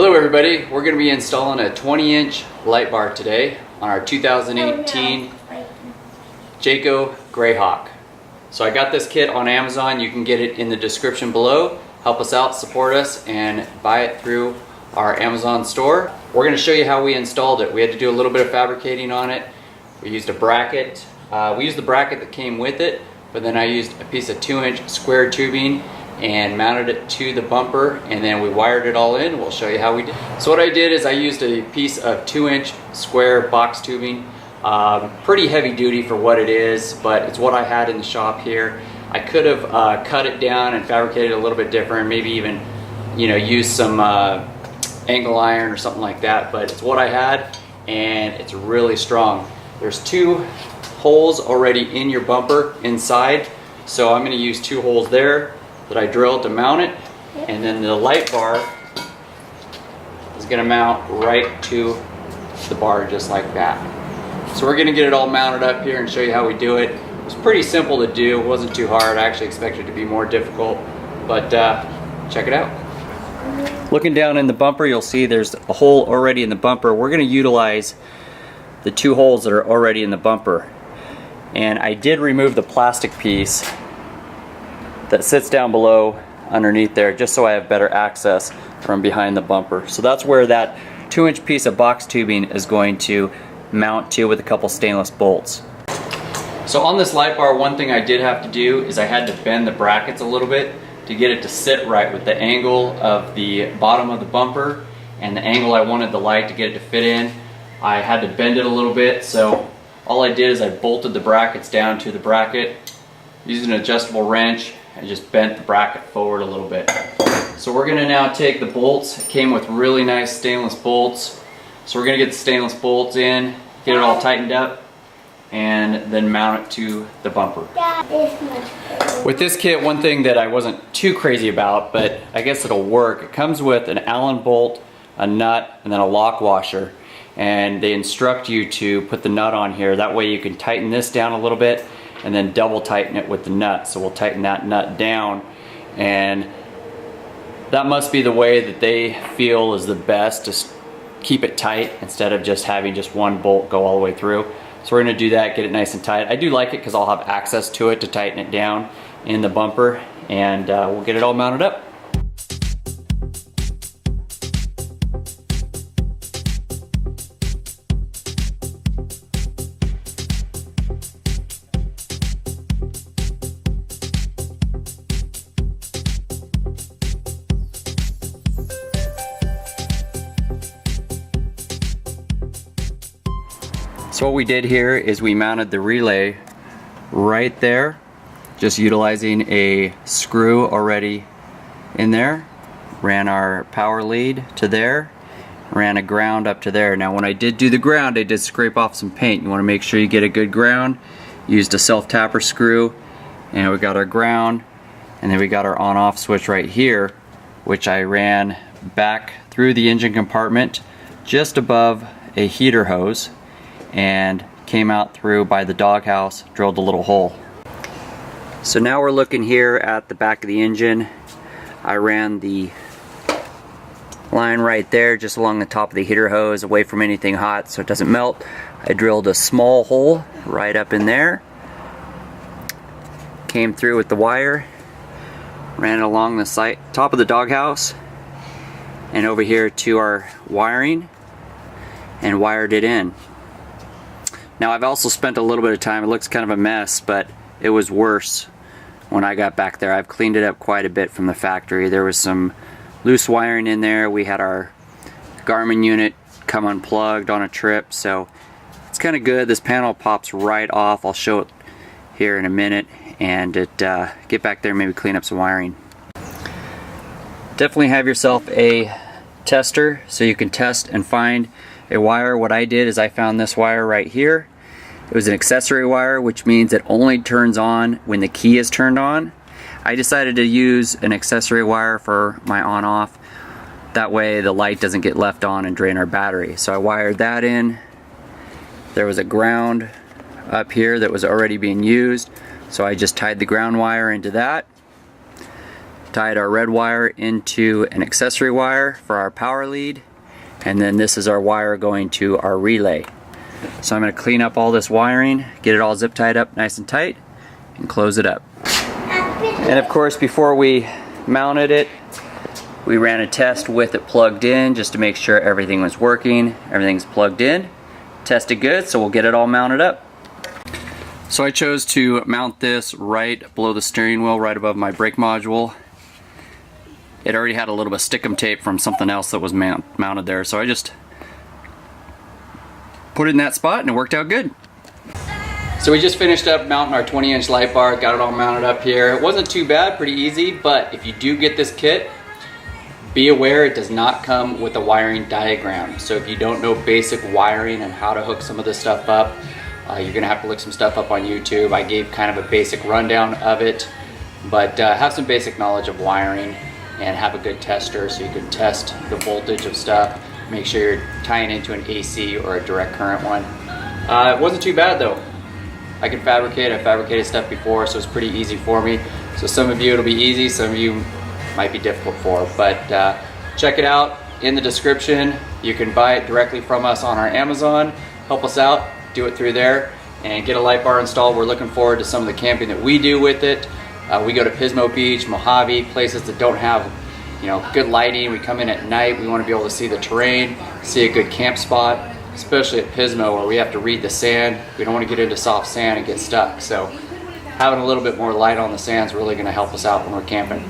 Hello everybody, we're going to be installing a 20-inch light bar today on our 2018 Jayco Greyhawk. So I got this kit on Amazon. You can get it in the description below. Help us out, support us, and buy it through our Amazon store. We're going to show you how we installed it. We had to do a little bit of fabricating on it. We used a bracket. We used the bracket that came with it, but then I used a piece of 2-inch square tubing and mounted it to the bumper, and then we wired it all in. We'll show you how we did. So what I did is I used a piece of 2-inch square box tubing. Pretty heavy duty for what it is, but it's what I had in the shop here. I could have cut it down and fabricated it a little bit different, maybe even use some angle iron or something like that, but it's what I had and it's really strong. There's 2 holes already in your bumper inside, so I'm going to use 2 holes there that I drilled to mount it, and then the light bar is going to mount right to the bar just like that. So we're going to get it all mounted up here and show you how we do it. It was pretty simple to do, it wasn't too hard. I actually expected it to be more difficult, but check it out. Looking down in the bumper, you'll see there's a hole already in the bumper. We're going to utilize the 2 holes that are already in the bumper, and I did remove the plastic piece that sits down below underneath there, just so I have better access from behind the bumper. So that's where that 2-inch piece of box tubing is going to mount to with a couple stainless bolts. So on this light bar, one thing I did have to do is I had to bend the brackets a little bit to get it to sit right with the angle of the bottom of the bumper and the angle I wanted the light to get it to fit in. I had to bend it a little bit, so all I did is I bolted the brackets down to the bracket using an adjustable wrench and just bent the bracket forward a little bit. So we're going to now take the bolts. It came with really nice stainless bolts. So we're going to get the stainless bolts in, get it all tightened up, and then mount it to the bumper. With this kit, one thing that I wasn't too crazy about, but I guess it'll work, it comes with an Allen bolt, a nut, and then a lock washer. And they instruct you to put the nut on here. That way you can tighten this down a little bit and then double tighten it with the nut. So we'll tighten that nut down, and that must be the way that they feel is the best to keep it tight instead of just having just one bolt go all the way through. So we're going to do that, get it nice and tight. I do like it because I'll have access to it to tighten it down in the bumper, and we'll get it all mounted up. So what we did here is we mounted the relay right there, just utilizing a screw already in there. Ran our power lead to there, ran a ground up to there. Now when I did do the ground, I did scrape off some paint. You want to make sure you get a good ground. Used a self-tapper screw, and we got our ground, and then we got our on-off switch right here, which I ran back through the engine compartment just above a heater hose, and came out through by the doghouse, drilled a little hole. So now we're looking here at the back of the engine. I ran the line right there just along the top of the heater hose, away from anything hot so it doesn't melt. I drilled a small hole right up in there, came through with the wire, ran it along the top of the doghouse and over here to our wiring, and wired it in. Now I've also spent a little bit of time, it looks kind of a mess, but it was worse when I got back there. I've cleaned it up quite a bit from the factory. There was some loose wiring in there. We had our Garmin unit come unplugged on a trip, so it's kind of good. This panel pops right off. I'll show it here in a minute, and get back there and maybe clean up some wiring. Definitely have yourself a tester so you can test and find a wire. What I did is I found this wire right here. It was an accessory wire, which means it only turns on when the key is turned on. I decided to use an accessory wire for my on-off. That way the light doesn't get left on and drain our battery. So I wired that in. There was a ground up here that was already being used, so I just tied the ground wire into that. tied our red wire into an accessory wire for our power lead, and then this is our wire going to our relay. So I'm going to clean up all this wiring, get it all zip tied up nice and tight, and close it up. And of course, before we mounted it, we ran a test with it plugged in just to make sure everything was working. Everything's plugged in, tested good, so we'll get it all mounted up. So I chose to mount this right below the steering wheel, right above my brake module. It already had a little bit of stickum tape from something else that was mounted there, so I just put it in that spot and it worked out good. So we just finished up mounting our 20-inch light bar, got it all mounted up here. It wasn't too bad, pretty easy, but if you do get this kit, be aware it does not come with a wiring diagram. So if you don't know basic wiring and how to hook some of this stuff up, you're gonna have to look some stuff up on YouTube. I gave kind of a basic rundown of it, but have some basic knowledge of wiring and have a good tester so you can test the voltage of stuff. Make sure you're tying into an AC or a direct current one. It wasn't too bad though. I can fabricate, I fabricated stuff before, so it's pretty easy for me. So some of you it'll be easy, some of you might be difficult for, but check it out in the description. You can buy it directly from us on our Amazon. Help us out, do it through there, and get a light bar installed. We're looking forward to some of the camping that we do with it. We go to Pismo Beach, Mojave, places that don't have good lighting. We come in at night, we want to be able to see the terrain, see a good camp spot, especially at Pismo where we have to read the sand. We don't want to get into soft sand and get stuck. So having a little bit more light on the sand is really going to help us out when we're camping.